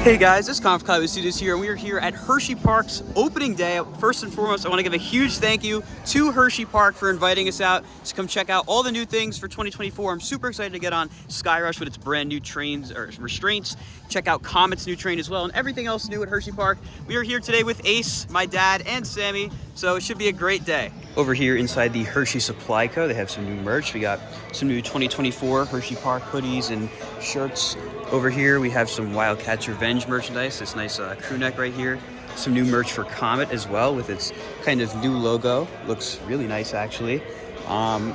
Hey guys, this is Conf Cloud Studios here, and we are here at Hersheypark's opening day. First and foremost, I want to give a huge thank you to Hersheypark for inviting us out to come check out all the new things for 2024. I'm super excited to get on Skyrush with its brand new trains or restraints. Check out Comet's new train as well, and everything else new at Hersheypark. We are here today with Ace, my dad, and Sammy, so it should be a great day. Over here inside the Hershey Supply Co., they have some new merch. We got some new 2024 Hersheypark hoodies and shirts. Over here, we have some Wildcat's Revenge merchandise, this nice crew neck right here. Some new merch for Comet as well with its kind of new logo. Looks really nice, actually.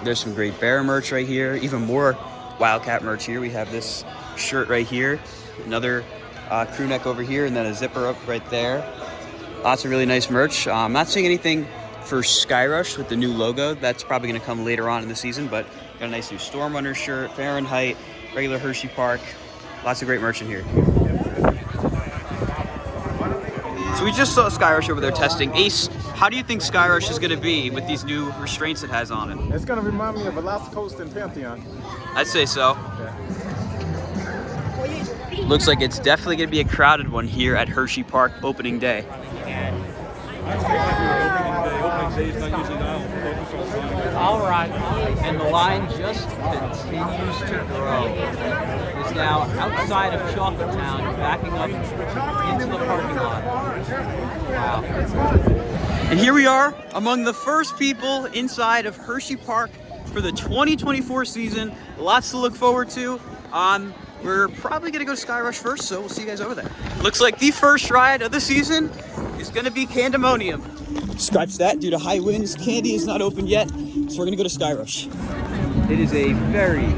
There's some great bear merch right here. Even more Wildcat merch here. We have this shirt right here. Another crew neck over here, and then a zipper up right there. Lots of really nice merch. I'm not seeing anything for Skyrush with the new logo. That's probably going to come later on in the season, but got a nice new Storm Runner shirt, Fahrenheit, regular Hersheypark. Lots of great merch in here. So we just saw Skyrush over there testing. Ace, how do you think Skyrush is going to be with these new restraints it has on it? It's going to remind me of Velocicoaster and Pantheon. I'd say so. Yeah. Looks like it's definitely going to be a crowded one here at Hersheypark opening day. All right, and the line just continues to grow. It's now outside of Chocolate Town, backing up into the parking lot. Wow. And here we are among the first people inside of Hersheypark for the 2024 season. Lots to look forward to. We're probably gonna go to Skyrush first, so we'll see you guys over there. Looks like the first ride of the season is gonna be Candemonium. Scratch that, due to high winds, Candy is not open yet, so we're gonna go to Skyrush. It is a very,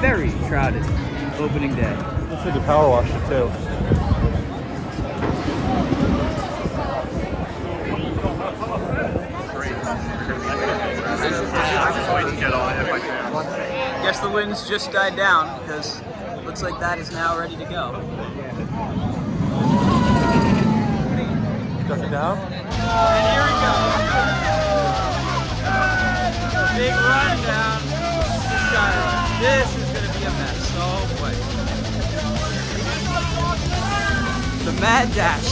very crowded opening day. Looks like a power washer too. Guess the winds just died down because it looks like that is now ready to go. Duck it down. And here we go. Big run down to Skyrush. This is going to be a mess. Oh boy. The mad dash.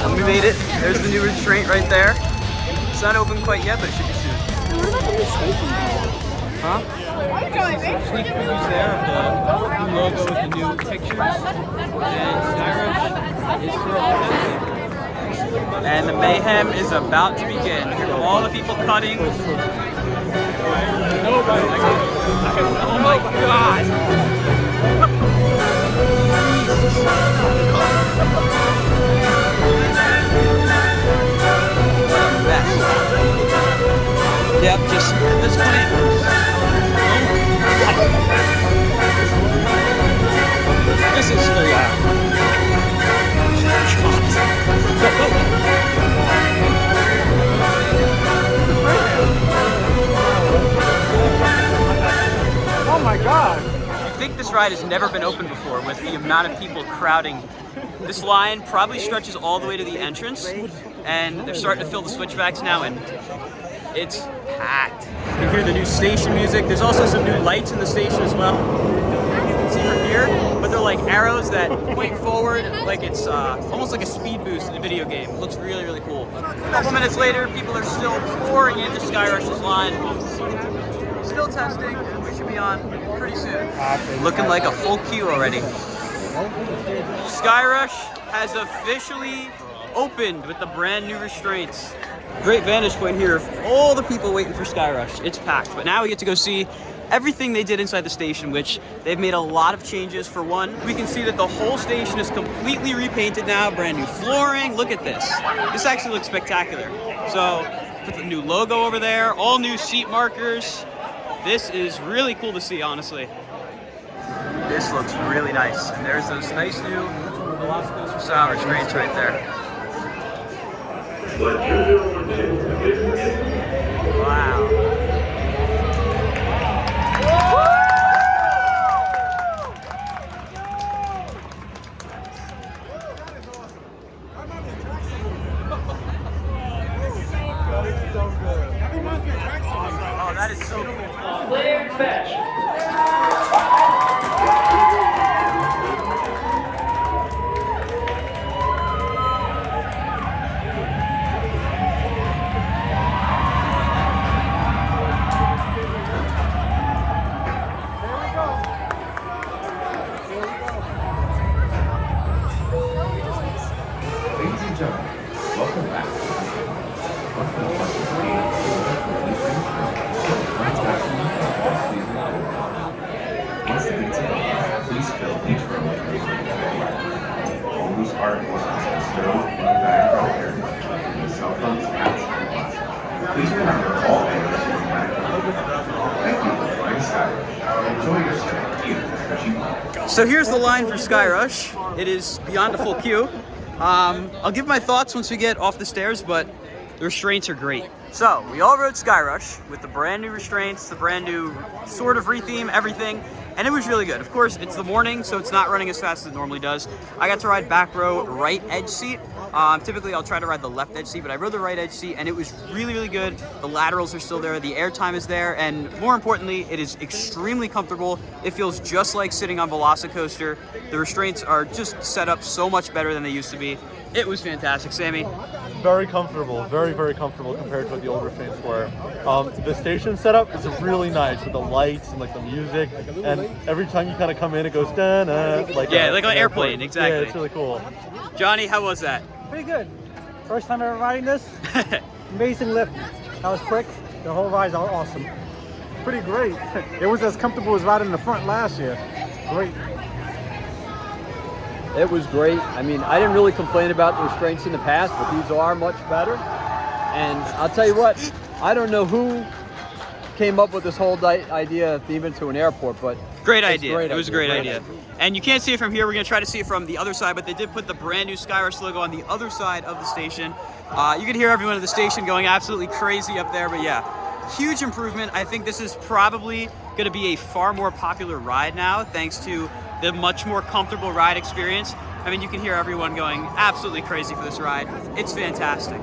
And we made it. There's the new restraint right there. It's not open quite yet, but it should be soon. Huh? Sneak previews there of the new logo with the new pictures, and Skyrush is currently testing. And the mayhem is about to begin. Here come all the people cutting. Oh my god! Yep, just this point. This is the go, go. Oh my god! I think this ride has never been open before with the amount of people crowding. This line probably stretches all the way to the entrance, and they're starting to fill the switchbacks now, and it's packed. You can hear the new station music. There's also some new lights in the station as well. You can see from here, but they're like arrows that point forward, like it's almost like a speed boost in a video game. It looks really, really cool. A couple minutes later, people are still pouring into Skyrush's line. Still testing, and we should be on pretty soon. Looking like a full queue already. Skyrush has officially opened with the brand new restraints. Great vantage point here of all the people waiting for Skyrush. It's packed, but now we get to go see everything they did inside the station, which they've made a lot of changes. For one, we can see that the whole station is completely repainted now, brand new flooring. Look at this. This actually looks spectacular. So, put the new logo over there, all new seat markers. This is really cool to see, honestly. This looks really nice. And there's those nice new sound restraints right there. Wow. Oh, that is so cool. Clear fetch. Ladies and gentlemen, welcome back. Once the pizza comes, please fill each row with all loose articles are stowed in the background area, and the cell phones, hats, and glasses. Please remember all items in the background. Thank you for flying Skyrush. Enjoy your stay here at Hersheypark. So here's the line for Skyrush. It is beyond a full queue. I'll give my thoughts once we get off the stairs, but the restraints are great. So we all rode Skyrush with the brand new restraints, the brand new sort of retheme, everything, and it was really good. Of course, it's the morning, so it's not running as fast as it normally does. I got to ride back row right edge seat. Typically, I'll try to ride the left edge seat, but I rode the right edge seat, and it was really, really good. The laterals are still there, the airtime is there, and more importantly, it is extremely comfortable. It feels just like sitting on Velocicoaster. The restraints are just set up so much better than they used to be. It was fantastic, Sammy. Very comfortable, very, very comfortable compared to what the older restraints were. The station setup is really nice with the lights and like the music, and every time you kind of come in, it goes da-na, like Like an airplane, exactly. Yeah, it's really cool. Johnny, how was that? Pretty good. First time ever riding this. Amazing lift. That was quick. The whole ride's all awesome. Pretty great. It was as comfortable as riding in the front last year. Great. It was great. I mean, I didn't really complain about the restraints in the past, but these are much better. And I'll tell you what, I don't know who came up with this whole idea of theming to an airport, but Great idea. It was a great idea. And you can't see it from here. We're going to try to see it from the other side, but they did put the brand new Skyrush logo on the other side of the station. You can hear everyone at the station going absolutely crazy up there, but yeah, huge improvement. I think this is probably going to be a far more popular ride now, thanks to the much more comfortable ride experience. I mean, you can hear everyone going absolutely crazy for this ride. It's fantastic.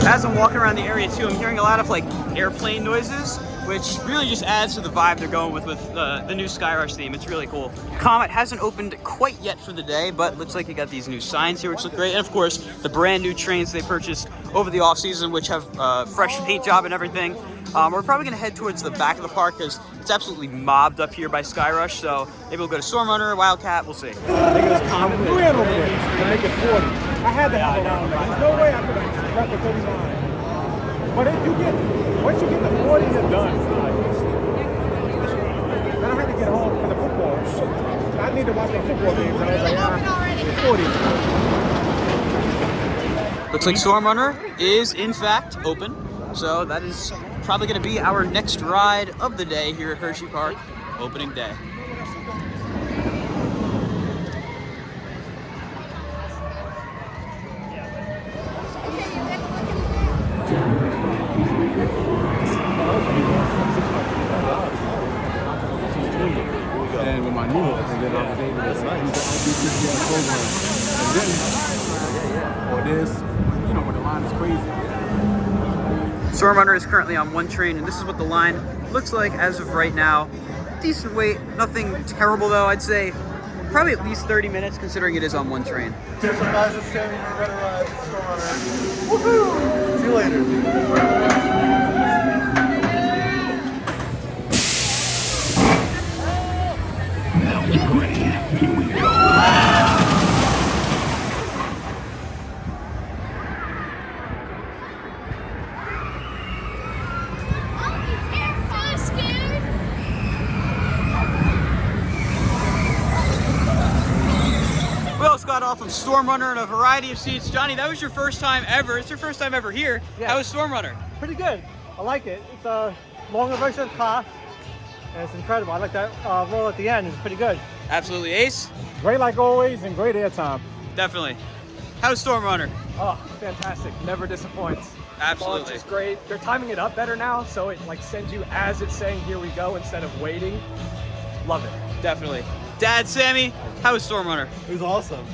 As I'm walking around the area too, I'm hearing a lot of like airplane noises, which really just adds to the vibe they're going with the new Skyrush theme. It's really cool. Comet hasn't opened quite yet for the day, but looks like they got these new signs here, which look great. And of course, the brand new trains they purchased over the off season, which have fresh paint job and everything. We're probably gonna head towards the back of the park because it's absolutely mobbed up here by Skyrush. So maybe we'll go to Storm Runner, Wildcat, we'll see. I ran over there to make it 40. I had to have a round. There's no way I could have left for 39. But if you get, once you get to 40, you're done. Then I had to get home for the football. I need to watch the football games, and I was like, 40. Looks like Storm Runner is in fact open. So that is probably gonna be our next ride of the day here at Hersheypark, opening day. And with my new hook, and then I was able to use the program. And then, or this, you know, when the line is crazy. Storm Runner is currently on one train, and this is what the line looks like as of right now. Decent wait, nothing terrible though. I'd say probably at least 30 minutes considering it is on one train. Cheers, guys. It's Sammy. We're gonna ride Storm Runner. Woohoo! See you later. We also got off of Storm Runner in a variety of seats. Johnny, that was your first time ever. It's your first time ever here. Yeah. How was Storm Runner? Pretty good. I like it. It's a longer version of the car. and it's incredible. I like that roll at the end. It's pretty good. Absolutely. Ace? Great like always, and great airtime. Definitely. How's Storm Runner? Oh, fantastic. Never disappoints. Absolutely. Launch is great. They're timing it up better now, so it like sends you as it's saying, here we go, instead of waiting. Love it. Definitely. Dad, Sammy, how was Storm Runner? It was awesome.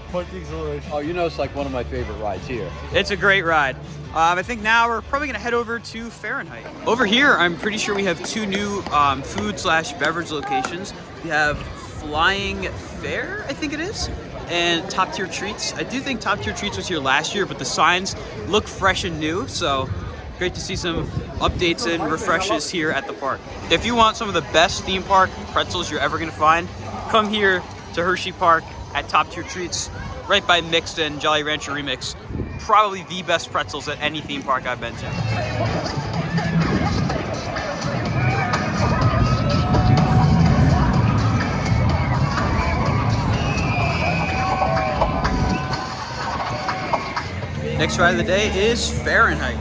Quite the exhilaration. Oh, you know it's like one of my favorite rides here. It's a great ride. I think now we're probably gonna head over to Fahrenheit. Over here, I'm pretty sure we have 2 new food/beverage locations. We have Flying Fair, I think it is, and Top Tier Treats. I do think Top Tier Treats was here last year, but the signs look fresh and new, so great to see some updates and refreshes here at the park. If you want some of the best theme park pretzels you're ever gonna find, come here to Hersheypark at Top Tier Treats, right by Mixed and Jolly Rancher Remix. Probably the best pretzels at any theme park I've been to. Next ride of the day is Fahrenheit.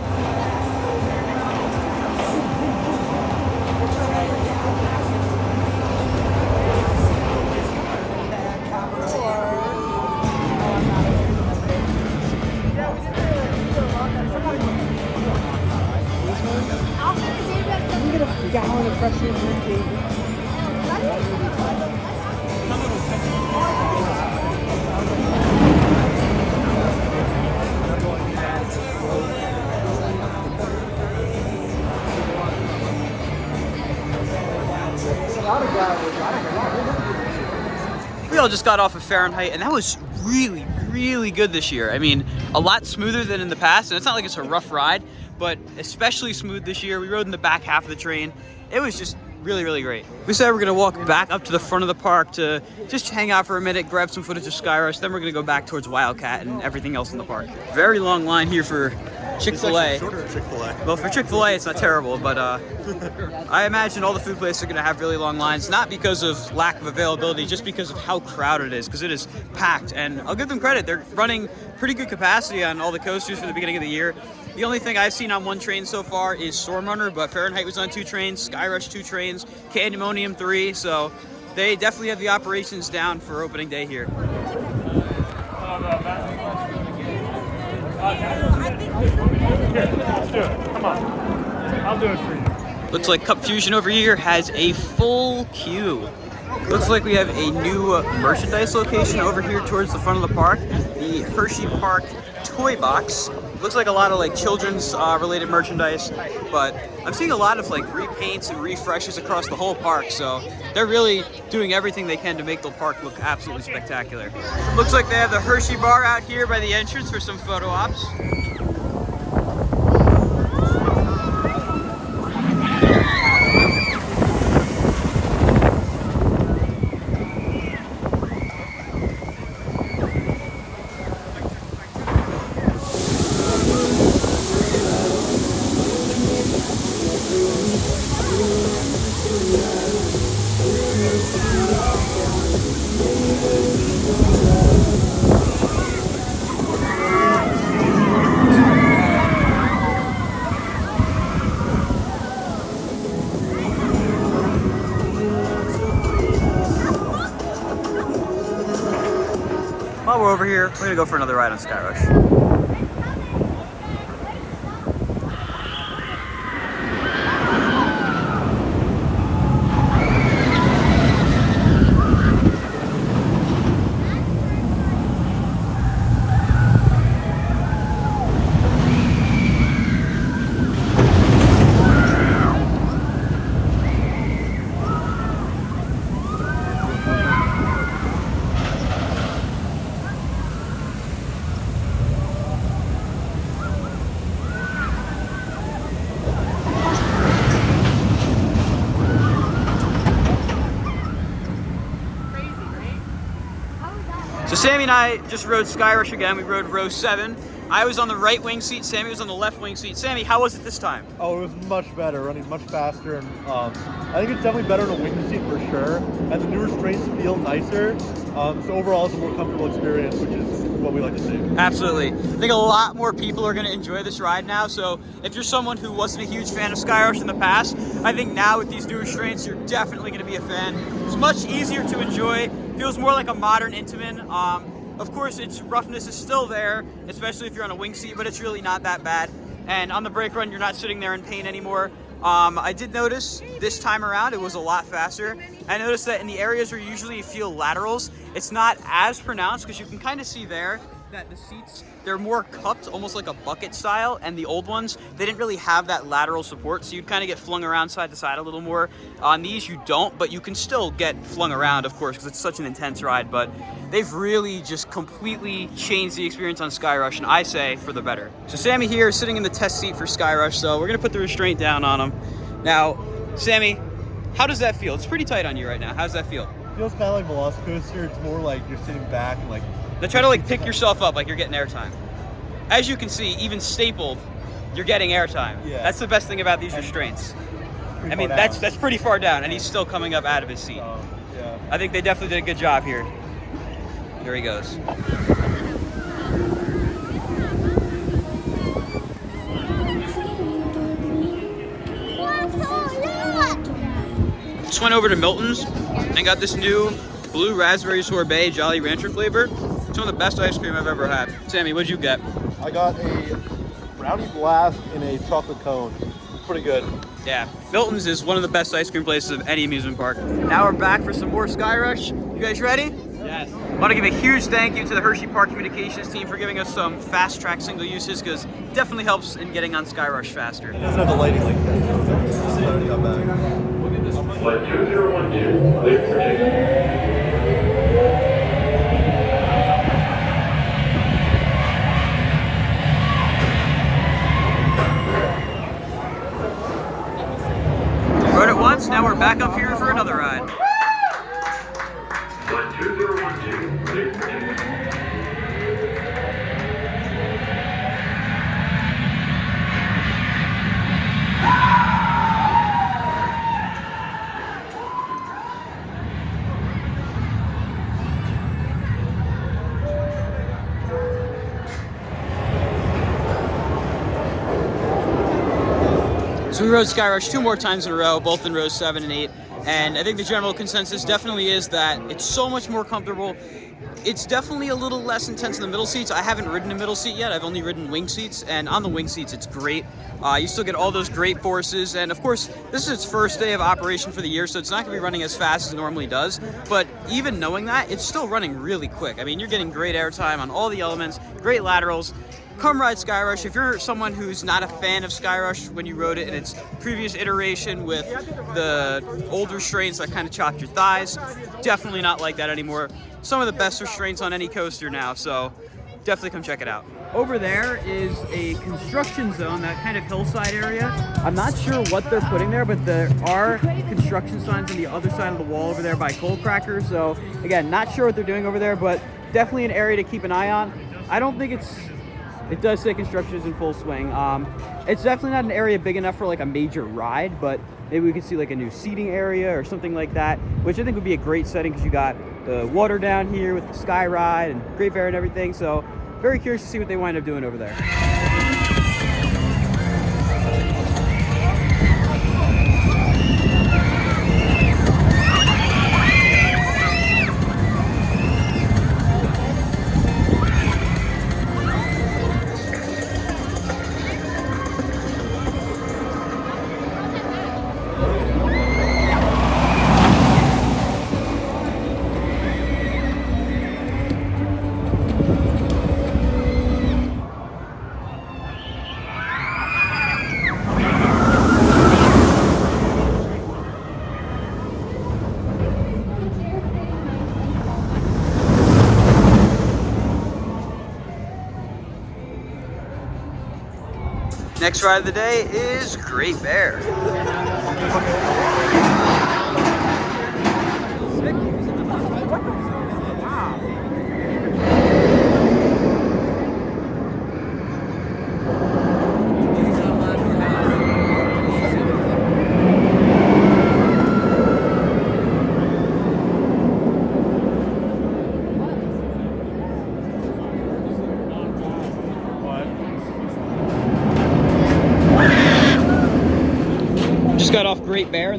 We all just got off of Fahrenheit, and that was really, really good this year. I mean, a lot smoother than in the past, and it's not like it's a rough ride, but especially smooth this year. We rode in the back half of the train. It was just really, really great. We said we're gonna walk back up to the front of the park to just hang out for a minute, grab some footage of Skyrush, then we're gonna go back towards Wildcat and everything else in the park. Very long line here for Chick-fil-A. Shorter at Chick-fil-A. Well, for Chick-fil-A, it's not terrible, but I imagine all the food places are gonna have really long lines, not because of lack of availability, just because of how crowded it is, because it is packed. And I'll give them credit, they're running pretty good capacity on all the coasters for the beginning of the year. The only thing I've seen on one train so far is Storm Runner, but Fahrenheit was on 2 trains, Skyrush 2 trains, Candymonium 3, so they definitely have the operations down for opening day here. Let's do it. Come on. I'll do it for you. Looks like Cup Fusion over here has a full queue. Looks like we have a new merchandise location over here towards the front of the park, the Hersheypark Toy Box. Looks like a lot of like children's related merchandise, but I'm seeing a lot of like repaints and refreshes across the whole park, so they're really doing everything they can to make the park look absolutely spectacular. Looks like they have the Hershey bar out here by the entrance for some photo ops. While we're over here, we're gonna go for another ride on Skyrush. So Sammy and I just rode Skyrush again. We rode row 7. I was on the right wing seat, Sammy was on the left wing seat. Sammy, how was it this time? Oh, it was much better, running much faster, and I think it's definitely better in a wing seat for sure. And the newer restraints feel nicer. So overall, it's a more comfortable experience, which is what we like to see. Absolutely. I think a lot more people are going to enjoy this ride now. So if you're someone who wasn't a huge fan of Skyrush in the past, I think now with these new restraints, you're definitely going to be a fan. It's much easier to enjoy. Feels more like a modern Intamin. Of course, its roughness is still there, especially if you're on a wing seat, but it's really not that bad. And on the brake run, you're not sitting there in pain anymore. I did notice this time around it was a lot faster. I noticed that in the areas where you usually feel laterals, it's not as pronounced because you can kind of see there that the seats, they're more cupped, almost like a bucket style, and the old ones, they didn't really have that lateral support, so you'd kind of get flung around side to side a little more. On these, you don't, but you can still get flung around, of course, because it's such an intense ride, but they've really just completely changed the experience on Skyrush, and I say for the better. So Sammy here is sitting in the test seat for Skyrush, so we're gonna put the restraint down on him. Now, Sammy, how does that feel? It's pretty tight on you right now. How does that feel? It feels kind of like Velocicoaster. It's more like you're sitting back and like... Now try to like pick yourself up like you're getting airtime. As you can see, even stapled, you're getting airtime. Yeah. That's the best thing about these restraints. I mean, that's pretty far down, and he's still coming up out of his seat. Yeah. I think they definitely did a good job here. Here he goes. Just went over to Milton's and got this new blue raspberry sorbet Jolly Rancher flavor. It's one of the best ice cream I've ever had. Sammy, what'd you get? I got a brownie blast in a chocolate cone. It's pretty good. Yeah, Milton's is one of the best ice cream places of any amusement park. Now we're back for some more Skyrush. You guys ready? Yes. I want to give a huge thank you to the Hersheypark communications team for giving us some fast track single uses, because it definitely helps in getting on Skyrush faster. It doesn't have the lighting like that. I already got back. Flight 2012, clear for takeoff. Rode it once, now we're back up here for another ride. Flight 2012, clear for takeoff. So we rode Skyrush 2 more times in a row, both in rows 7 and 8, and I think the general consensus definitely is that it's so much more comfortable. It's definitely a little less intense in the middle seats. I haven't ridden a middle seat yet. I've only ridden wing seats, and on the wing seats, it's great. You still get all those great forces, and of course, this is its first day of operation for the year, so it's not gonna be running as fast as it normally does, but even knowing that, it's still running really quick. I mean, you're getting great airtime on all the elements, great laterals. Come ride Skyrush. If you're someone who's not a fan of Skyrush when you rode it in its previous iteration with the old restraints that kind of chopped your thighs, definitely not like that anymore. Some of the best restraints on any coaster now, so definitely come check it out. Over there is a construction zone, that kind of hillside area. I'm not sure what they're putting there, but there are construction signs on the other side of the wall over there by Cold Crackers. So again, not sure what they're doing over there, but definitely an area to keep an eye on. I don't think it does say construction is in full swing. It's definitely not an area big enough for like a major ride, but maybe we could see like a new seating area or something like that, which I think would be a great setting because you got the water down here with the sky ride and Great Bear and everything. So very curious to see what they wind up doing over there. Next ride of the day is Great Bear.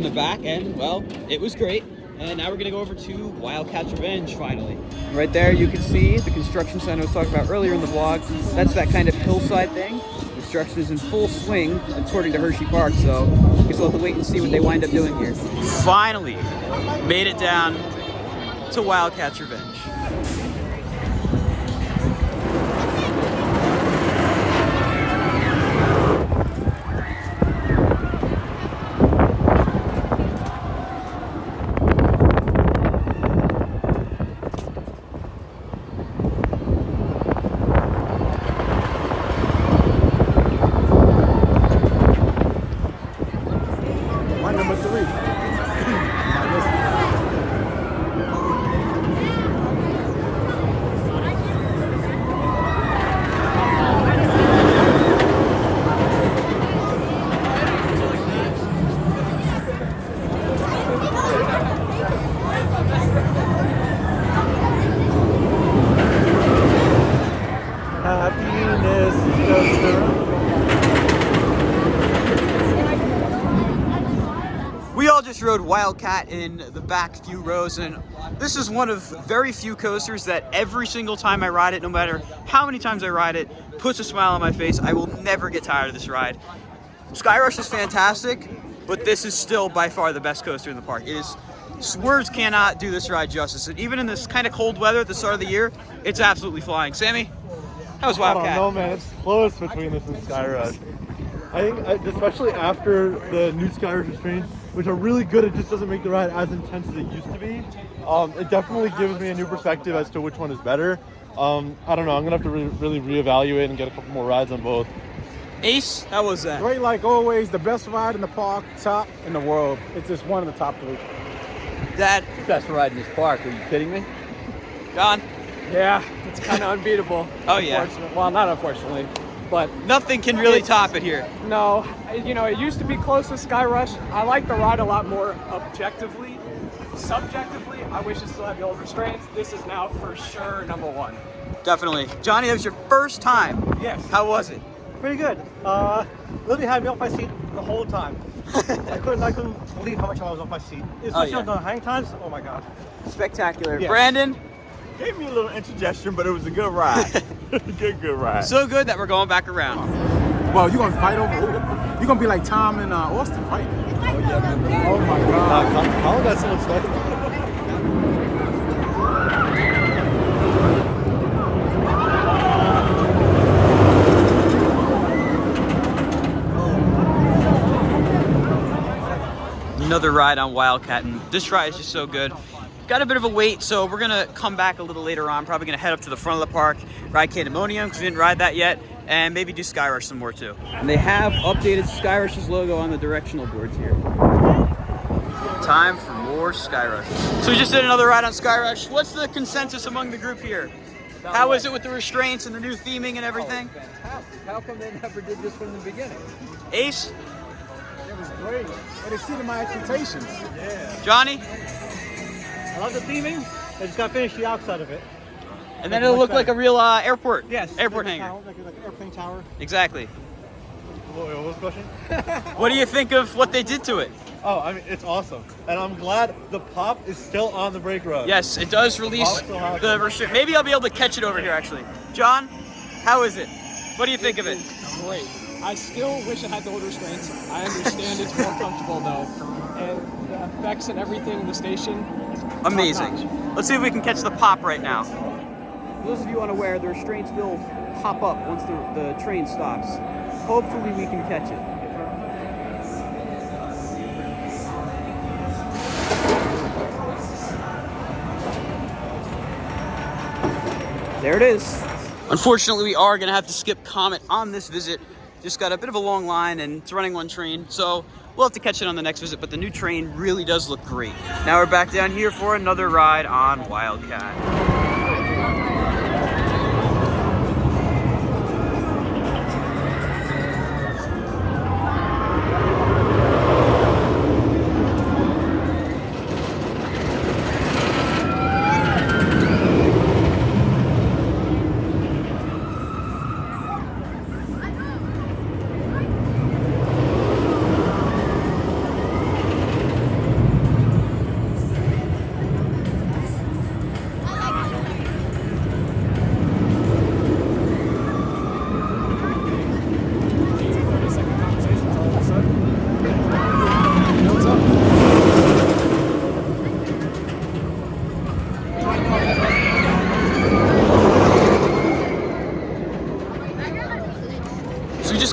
in the back, and well, it was great. And now we're gonna go over to Wildcat's Revenge finally. Right there, you can see the construction sign I was talking about earlier in the vlog. That's that kind of hillside thing. Construction is in full swing, according to Hersheypark, so I guess we'll have to wait and see what they wind up doing here. Finally made it down to Wildcat's Revenge. We all just rode Wildcat in the back few rows, and this is one of very few coasters that every single time I ride it, no matter how many times I ride it, puts a smile on my face. I will never get tired of this ride. Skyrush is fantastic, but this is still by far the best coaster in the park. It is, words cannot do this ride justice. And even in this kind of cold weather at the start of the year, it's absolutely flying. Sammy, how was Wildcat? I don't know, man. It's close between this and Skyrush. I think, especially after the new Skyrush restraints, which are really good, it just doesn't make the ride as intense as it used to be. It definitely gives me a new perspective as to which one is better. I don't know. I'm gonna have to really reevaluate and get a couple more rides on both. Ace, how was that? Great, like always, the best ride in the park, top in the world. It's just one of the top 3. Dad, Best ride in this park. Are you kidding me? John. Yeah, it's kind of unbeatable. Oh, yeah. Well, not unfortunately, but Nothing can really top it here. no. You know, it used to be close to Skyrush. I like the ride a lot more objectively. Subjectively, I wish it still had the old restraints. This is now for sure #1. Definitely. Johnny, that was your first time. Yes. How was it? Pretty good. Literally had me off my seat the whole time. I couldn't believe how much I was off my seat. Especially yeah. on the hang times. Oh my god. Spectacular. Yes. Brandon, Gave me a little indigestion, but it was a good ride. good ride. so good that we're going back around. Well, you gonna fight over? You gonna be like Tom and Austin fighting? Oh yeah. Oh my God. Colin got so excited. Another ride on Wildcat, and this ride is just so good. Got a bit of a wait, so we're gonna come back a little later on. Probably gonna head up to the front of the park, ride Candemonium, because we didn't ride that yet, and maybe do Skyrush some more too. And they have updated Skyrush's logo on the directional boards here. Time for more Skyrush. So we just did another ride on Skyrush. What's the consensus among the group here? How is it with the restraints and the new theming and everything? Oh, fantastic. How come they never did this from the beginning? Ace? It was great. It exceeded my expectations. Johnny? I love the theming. I just gotta finish the outside of it. And then it'll look like a real airport. Yes. Airport like hangar. Like an airplane tower. Exactly. What was the question? What do you think of what they did to it? Oh, I mean, it's awesome. And I'm glad the pop is still on the brake rod. Yes, it does release the restrict. Maybe I'll be able to catch it over here actually. John, how is it? What do you think of it? Great. I still wish it had the old restraints. I understand it's more comfortable though, and the effects and everything in the station. Amazing. top-notch. Let's see if we can catch the pop right now. For those of you unaware, the restraints will pop up once the train stops. Hopefully we can catch it. There it is. Unfortunately, we are gonna have to skip Comet on this visit. Just got a bit of a long line and it's running one train, so we'll have to catch it on the next visit, but the new train really does look great. Now we're back down here for another ride on Wildcat.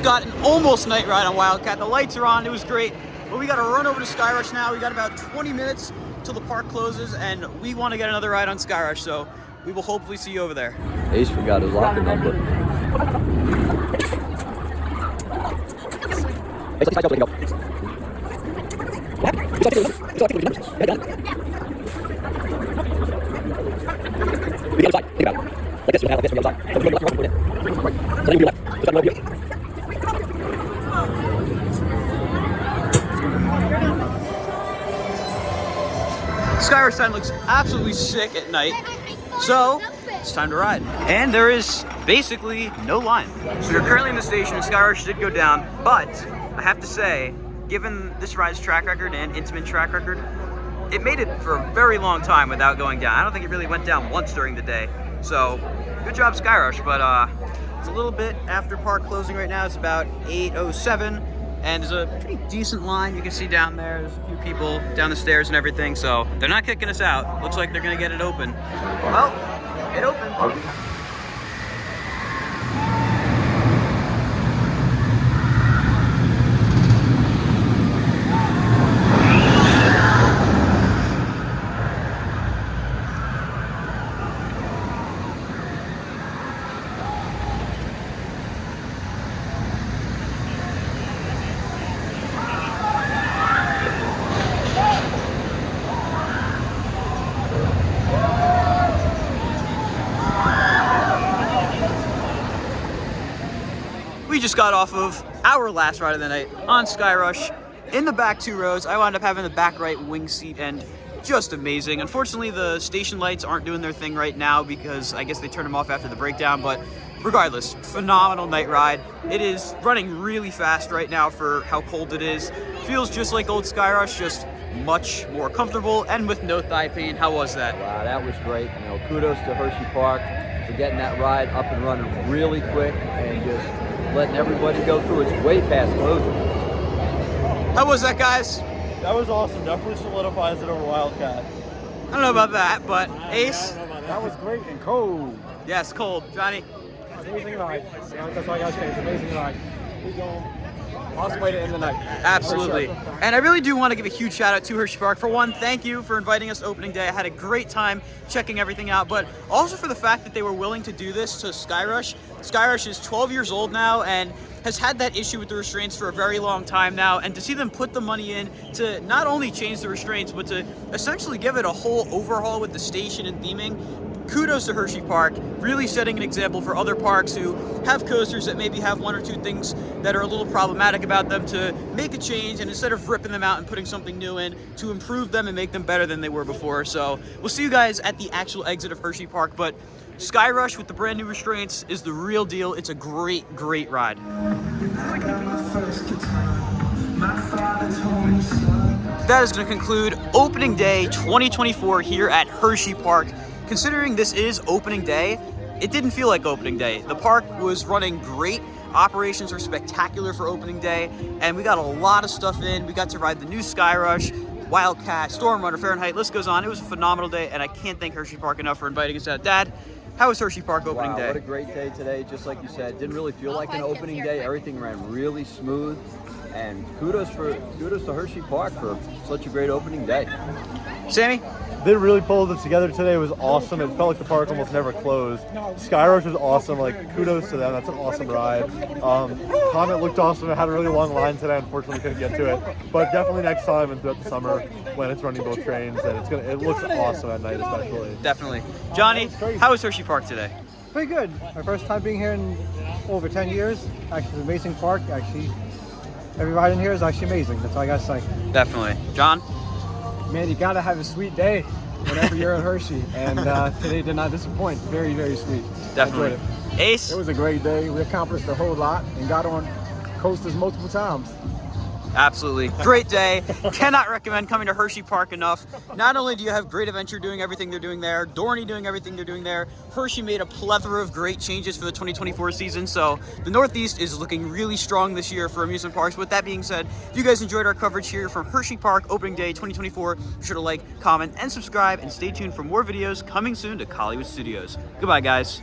got an almost night ride on Wildcat. The lights are on, it was great. But we gotta run over to Skyrush now. We got about 20 minutes till the park closes, and we wanna get another ride on Skyrush, so we will hopefully see you over there. Ace forgot his locker number. Skyrush sign looks absolutely sick at night, so it's time to ride. And there is basically no line. So we're currently in the station and Skyrush did go down, but I have to say, given this ride's track record and intimate track record, it made it for a very long time without going down. I don't think it really went down once during the day. So good job Skyrush, but it's a little bit after park closing right now. It's about 8:07. And there's a pretty decent line you can see down there. There's a few people down the stairs and everything, so they're not kicking us out. Looks like they're gonna get it open. Well, it opened. We just got off of our last ride of the night on Skyrush. In the back 2 rows, I wound up having the back right wing seat, and just amazing. Unfortunately, the station lights aren't doing their thing right now because I guess they turned them off after the breakdown, but regardless, phenomenal night ride. It is running really fast right now for how cold it is. Feels just like old Skyrush, just much more comfortable and with no thigh pain. How was that? Wow, that was great. You know, kudos to Hersheypark for getting that ride up and running really quick and just letting everybody go through. It's way past closing. How was that, guys? That was awesome. Definitely solidifies it over Wildcat. I don't know about that, but Ace? That was great and cold. Yes, cold. Johnny? Amazing ride. That's all I gotta say. It's an amazing ride. We go. Awesome way to end the night. Absolutely. And I really do want to give a huge shout out to Hersheypark. For one, thank you for inviting us to opening day. I had a great time checking everything out, but also for the fact that they were willing to do this to Skyrush. Skyrush is 12 years old now and has had that issue with the restraints for a very long time now, and to see them put the money in to not only change the restraints, but to essentially give it a whole overhaul with the station and theming, kudos to Hersheypark, really setting an example for other parks who have coasters that maybe have 1 or 2 things that are a little problematic about them to make a change, and instead of ripping them out and putting something new in, to improve them and make them better than they were before. So we'll see you guys at the actual exit of Hersheypark, but Skyrush with the brand new restraints is the real deal. It's a great, great ride. That is going to conclude opening day 2024 here at Hersheypark. Considering this is opening day, it didn't feel like opening day. The park was running great. Operations were spectacular for opening day, and we got a lot of stuff in. We got to ride the new Skyrush, Wildcat, Storm Runner, Fahrenheit, list goes on. It was a phenomenal day, and I can't thank Hersheypark enough for inviting us out. Dad, how was Hersheypark opening day? What a great day today. Just like you said, didn't really feel like an opening day. Everything ran really smooth, and kudos to Hersheypark for such a great opening day. Sammy? They really pulled it together today. It was awesome. It felt like the park almost never closed. Skyrush was awesome. Like, kudos to them. That's an awesome ride. Comet looked awesome. It had a really long line today. Unfortunately, couldn't get to it. But definitely next time and throughout the summer when it's running both trains, and it looks awesome at night, especially. Definitely. Johnny, how was Hersheypark today? Pretty good. My first time being here in over 10 years. Actually, it's an amazing park. Actually, every ride in here is actually amazing. That's all I gotta say. Definitely. John? Man, you gotta have a sweet day whenever you're at Hershey, and today did not disappoint. Very, very sweet. Definitely. Ace? It was a great day. We accomplished a whole lot and got on coasters multiple times. Absolutely. Great day. Cannot recommend coming to Hersheypark enough. Not only do you have Great Adventure doing everything they're doing there, Dorney doing everything they're doing there, Hershey made a plethora of great changes for the 2024 season, so the Northeast is looking really strong this year for amusement parks. With that being said, if you guys enjoyed our coverage here from Hersheypark Opening Day 2024, be sure to like, comment, and subscribe, and stay tuned for more videos coming soon to Hollywood Studios. Goodbye, guys.